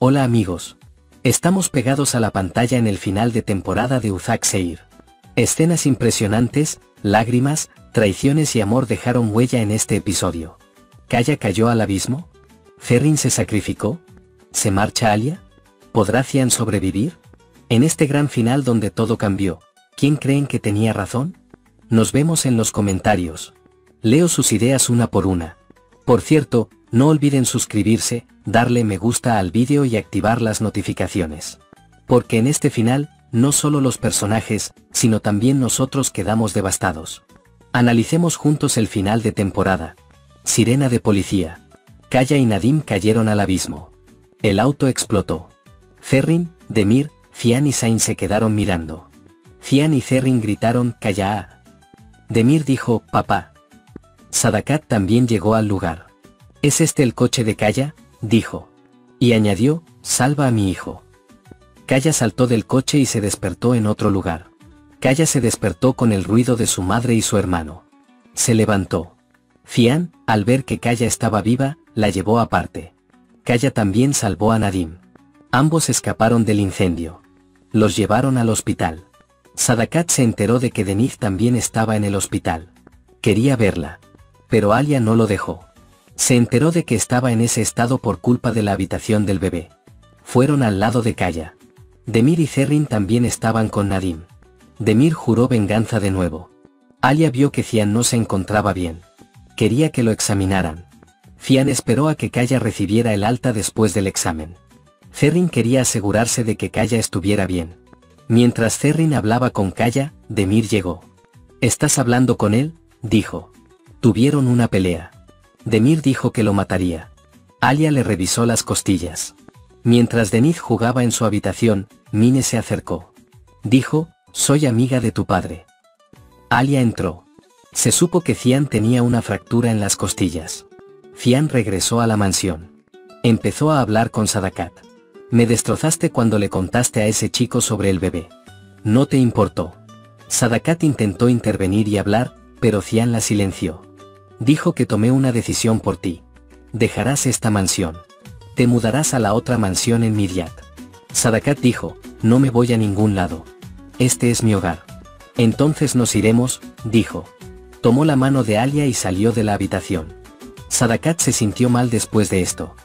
Hola amigos. Estamos pegados a la pantalla en el final de temporada de Uzak Seir. Escenas impresionantes, lágrimas, traiciones y amor dejaron huella en este episodio. ¿Kaya cayó al abismo? ¿Ferrin se sacrificó? ¿Se marcha Alia? ¿Podrá Cian sobrevivir? En este gran final donde todo cambió, ¿quién creen que tenía razón? Nos vemos en los comentarios. Leo sus ideas una por una. Por cierto, no olviden suscribirse, darle me gusta al vídeo y activar las notificaciones. Porque en este final, no solo los personajes, sino también nosotros quedamos devastados. Analicemos juntos el final de temporada. Sirena de policía. Kaya y Nadim cayeron al abismo. El auto explotó. Ferrin, Demir, Cian y Zayn se quedaron mirando. Cian y Ferrin gritaron «Kaya». Demir dijo «Papá». Sadakat también llegó al lugar. «¿Es este el coche de Kaya?», dijo. Y añadió «Salva a mi hijo». Kaya saltó del coche y se despertó en otro lugar. Kaya se despertó con el ruido de su madre y su hermano. Se levantó. Cian, al ver que Kaya estaba viva, la llevó aparte. Kaya también salvó a Nadim. Ambos escaparon del incendio. Los llevaron al hospital. Sadakat se enteró de que Denise también estaba en el hospital. Quería verla. Pero Alia no lo dejó. Se enteró de que estaba en ese estado por culpa de la habitación del bebé. Fueron al lado de Kaya. Demir y Ferrin también estaban con Nadim. Demir juró venganza de nuevo. Alia vio que Cian no se encontraba bien. Quería que lo examinaran. Cian esperó a que Kaya recibiera el alta después del examen. Ferrin quería asegurarse de que Kaya estuviera bien. Mientras Ferrin hablaba con Kaya, Demir llegó. «¿Estás hablando con él?», dijo. Tuvieron una pelea. Demir dijo que lo mataría. Alia le revisó las costillas. Mientras Denise jugaba en su habitación, Mine se acercó. Dijo, «Soy amiga de tu padre». Alia entró. Se supo que Cian tenía una fractura en las costillas. Cian regresó a la mansión. Empezó a hablar con Sadakat. «Me destrozaste cuando le contaste a ese chico sobre el bebé. No te importó». Sadakat intentó intervenir y hablar, pero Cian la silenció. Dijo que tomé una decisión por ti. Dejarás esta mansión. Te mudarás a la otra mansión en Miryat. Sadakat dijo, no me voy a ningún lado. Este es mi hogar. Entonces nos iremos, dijo. Tomó la mano de Alia y salió de la habitación. Sadakat se sintió mal después de esto.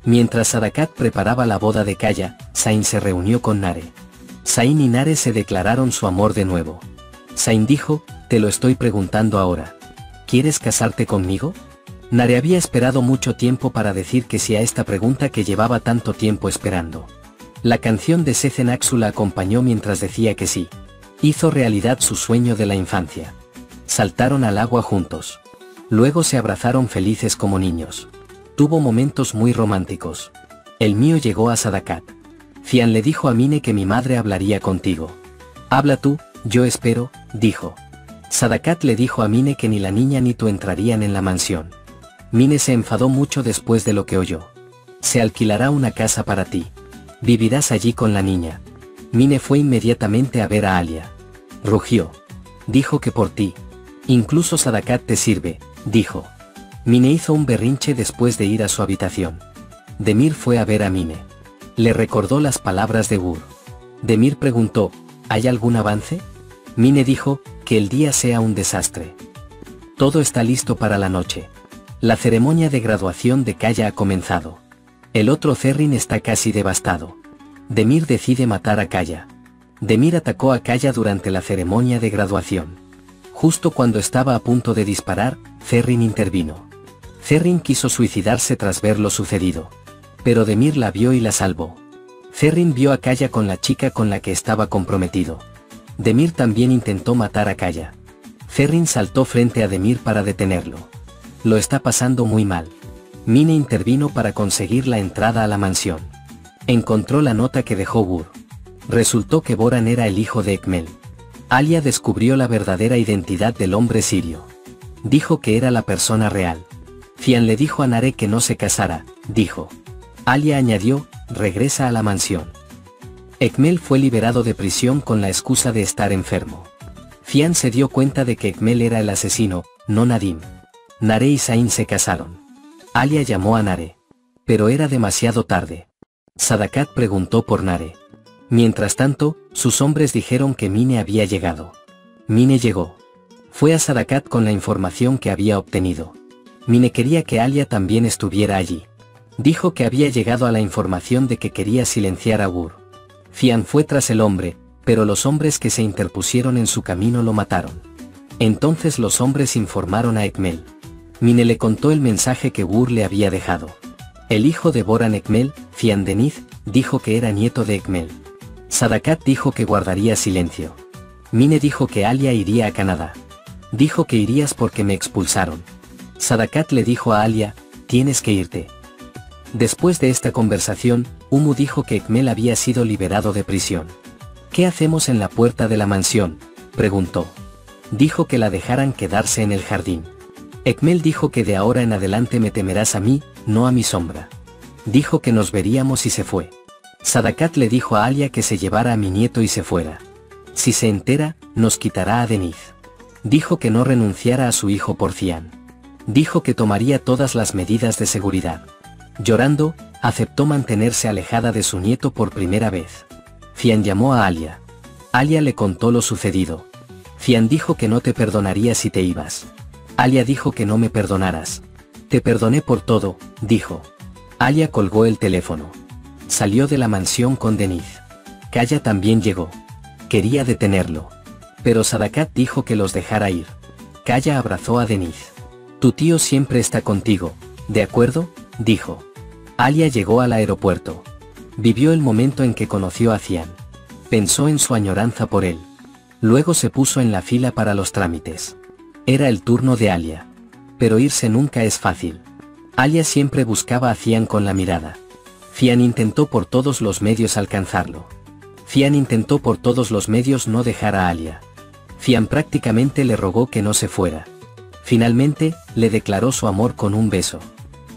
Mientras Sadakat preparaba la boda de Kaya, Zayn se reunió con Nare. Zayn y Nare se declararon su amor de nuevo. Zayn dijo, te lo estoy preguntando ahora. ¿Quieres casarte conmigo? Nare había esperado mucho tiempo para decir que sí a esta pregunta que llevaba tanto tiempo esperando. La canción de Sezen Aksu la acompañó mientras decía que sí. Hizo realidad su sueño de la infancia. Saltaron al agua juntos. Luego se abrazaron felices como niños. Tuvo momentos muy románticos. El mío llegó a Sadakat. Cian le dijo a Mine que mi madre hablaría contigo. Habla tú, yo espero, dijo. Sadakat le dijo a Mine que ni la niña ni tú entrarían en la mansión. Mine se enfadó mucho después de lo que oyó. Se alquilará una casa para ti. Vivirás allí con la niña. Mine fue inmediatamente a ver a Alia. Rugió. Dijo que por ti. Incluso Sadakat te sirve, dijo. Mine hizo un berrinche después de ir a su habitación. Demir fue a ver a Mine. Le recordó las palabras de Gur. Demir preguntó, ¿hay algún avance? Mine dijo, que el día sea un desastre. Todo está listo para la noche. La ceremonia de graduación de Kaya ha comenzado. El otro Ferrin está casi devastado. Demir decide matar a Kaya. Demir atacó a Kaya durante la ceremonia de graduación. Justo cuando estaba a punto de disparar, Ferrin intervino. Ferrin quiso suicidarse tras ver lo sucedido. Pero Demir la vio y la salvó. Ferrin vio a Kaya con la chica con la que estaba comprometido. Demir también intentó matar a Kaya. Ferrin saltó frente a Demir para detenerlo. Lo está pasando muy mal. Mine intervino para conseguir la entrada a la mansión. Encontró la nota que dejó Gur. Resultó que Boran era el hijo de Ekmel. Alia descubrió la verdadera identidad del hombre sirio. Dijo que era la persona real. Cian le dijo a Nare que no se casara, dijo. Alia añadió, regresa a la mansión. Ekmel fue liberado de prisión con la excusa de estar enfermo. Cian se dio cuenta de que Ekmel era el asesino, no Nadim. Nare y Zayn se casaron. Alia llamó a Nare. Pero era demasiado tarde. Sadakat preguntó por Nare. Mientras tanto, sus hombres dijeron que Mine había llegado. Mine llegó. Fue a Sadakat con la información que había obtenido. Mine quería que Alia también estuviera allí. Dijo que había llegado a la información de que quería silenciar a Gur. Fian fue tras el hombre, pero los hombres que se interpusieron en su camino lo mataron. Entonces los hombres informaron a Ekmel. Mine le contó el mensaje que Gur le había dejado. El hijo de Boran Ekmel, Fian Deniz, dijo que era nieto de Ekmel. Sadakat dijo que guardaría silencio. Mine dijo que Alia iría a Canadá. Dijo que irías porque me expulsaron. Sadakat le dijo a Alia, tienes que irte. Después de esta conversación, Umu dijo que Ekmel había sido liberado de prisión. ¿Qué hacemos en la puerta de la mansión?, preguntó. Dijo que la dejaran quedarse en el jardín. Ekmel dijo que de ahora en adelante me temerás a mí, no a mi sombra. Dijo que nos veríamos y se fue. Sadakat le dijo a Alia que se llevara a mi nieto y se fuera. Si se entera, nos quitará a Deniz. Dijo que no renunciara a su hijo por Fian. Dijo que tomaría todas las medidas de seguridad. Llorando, aceptó mantenerse alejada de su nieto por primera vez. Fian llamó a Alia. Alia le contó lo sucedido. Fian dijo que no te perdonaría si te ibas. Alia dijo que no me perdonaras. Te perdoné por todo, dijo. Alia colgó el teléfono. Salió de la mansión con Deniz. Kaya también llegó. Quería detenerlo. Pero Sadakat dijo que los dejara ir. Kaya abrazó a Deniz. Tu tío siempre está contigo, ¿de acuerdo?, dijo. Alia llegó al aeropuerto. Vivió el momento en que conoció a Fian. Pensó en su añoranza por él. Luego se puso en la fila para los trámites. Era el turno de Alia. Pero irse nunca es fácil. Alia siempre buscaba a Fian con la mirada. Fian intentó por todos los medios alcanzarlo. Fian intentó por todos los medios no dejar a Alia. Fian prácticamente le rogó que no se fuera. Finalmente, le declaró su amor con un beso.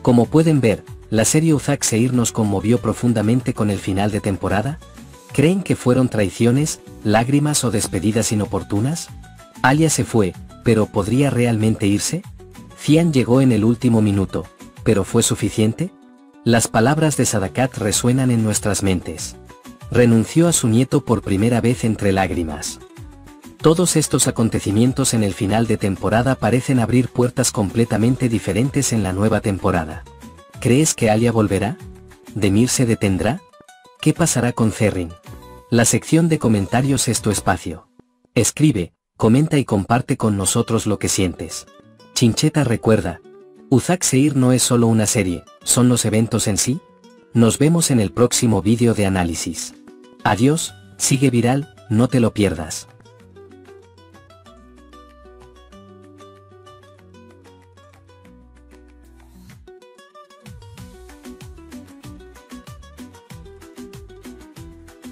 Como pueden ver, la serie Uzak Seir nos conmovió profundamente con el final de temporada. ¿Creen que fueron traiciones, lágrimas o despedidas inoportunas? Alia se fue, pero ¿podría realmente irse? Fian llegó en el último minuto, ¿pero fue suficiente? Las palabras de Sadakat resuenan en nuestras mentes. Renunció a su nieto por primera vez entre lágrimas. Todos estos acontecimientos en el final de temporada parecen abrir puertas completamente diferentes en la nueva temporada. ¿Crees que Alia volverá? ¿Demir se detendrá? ¿Qué pasará con Zerrin? La sección de comentarios es tu espacio. Escribe, comenta y comparte con nosotros lo que sientes. Chincheta recuerda, Uzak Seir no es solo una serie, son los eventos en sí. Nos vemos en el próximo vídeo de análisis. Adiós, sigue viral, no te lo pierdas.